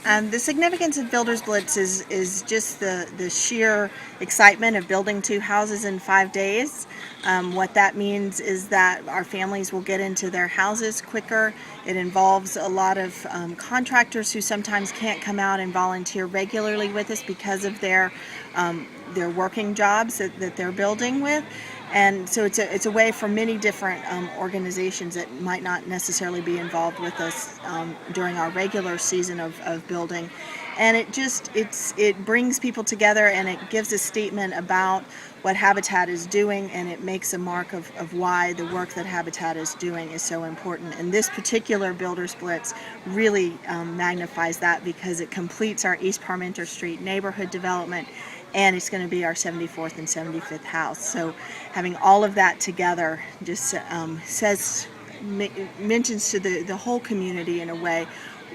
The significance of Builders Blitz is just the sheer excitement of building 2 houses in 5 days. What that means is that our families will get into their houses quicker. It involves a lot of contractors who sometimes can't come out and volunteer regularly with us because of their working jobs that they're building with. And so it's a way for many different organizations that might not necessarily be involved with us during our regular season of building. And it brings people together, and it gives a statement about what Habitat is doing, and it makes a mark of why the work that Habitat is doing is so important. And this particular Builders Blitz really magnifies that, because it completes our East Parmenter Street neighborhood development, and it's going to be our 74th and 75th house. So having all of that together just mentions to the whole community in a way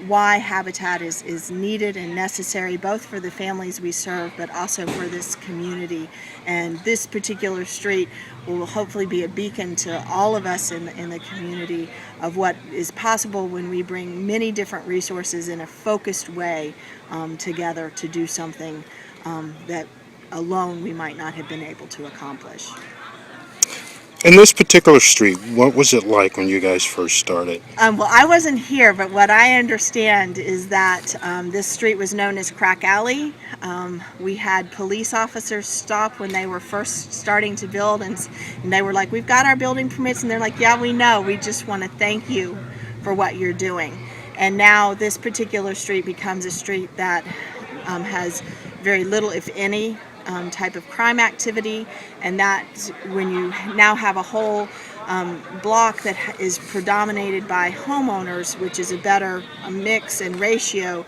why Habitat is needed and necessary, both for the families we serve, but also for this community. And this particular street will hopefully be a beacon to all of us in the community of what is possible when we bring many different resources in a focused way together to do something that alone we might not have been able to accomplish. In this particular street, what was it like when you guys first started? Well, I wasn't here, but what I understand is that this street was known as Crack Alley. We had police officers stop when they were first starting to build, and they were like, "We've got our building permits," and they're like, "Yeah, we know. We just want to thank you for what you're doing." And now this particular street becomes a street that has very little, if any, type of crime activity, and that when you now have a whole block that is predominated by homeowners, which is a better mix and ratio,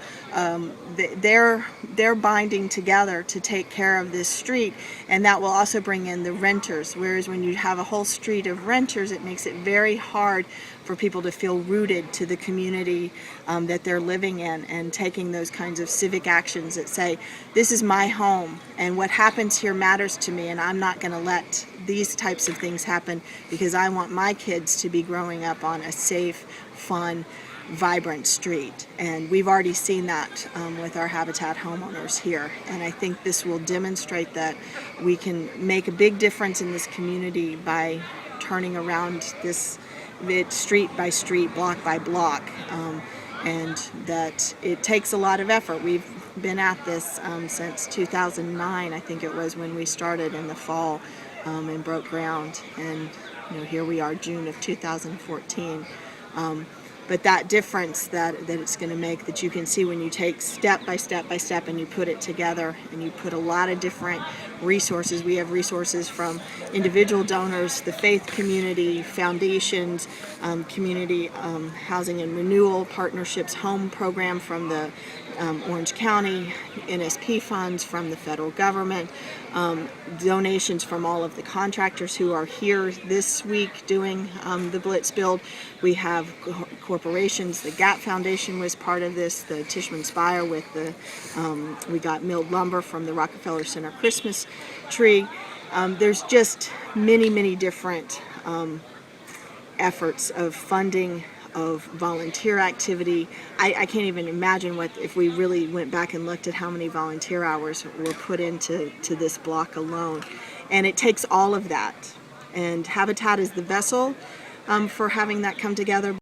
they're binding together to take care of this street, and that will also bring in the renters. Whereas when you have a whole street of renters, it makes it very hard for people to feel rooted to the community that they're living in, and taking those kinds of civic actions that say, this is my home and what happens here matters to me, and I'm not going to let these types of things happen, because I want my kids to be growing up on a safe, fun, vibrant street. And we've already seen that with our Habitat homeowners here, and I think this will demonstrate that we can make a big difference in this community by turning around this street by street, block by block, and that it takes a lot of effort. We've been at this since 2009, I think it was, when we started in the fall and broke ground, and here we are, June of 2014. But that difference that it's going to make, that you can see when you take step by step by step and you put it together, and you put a lot of different resources. We have resources from individual donors, the faith community, foundations, community housing and renewal partnerships, home program from the Orange County, NSP funds from the federal government, donations from all of the contractors who are here this week doing the Blitz build. We have corporations. The Gap Foundation was part of this, the Tishman Spire with the, we got milled lumber from the Rockefeller Center Christmas tree. There's just many, many different efforts of funding, of volunteer activity. I can't even imagine what, if we really went back and looked at how many volunteer hours were put into this block alone. And it takes all of that. And Habitat is the vessel for having that come together.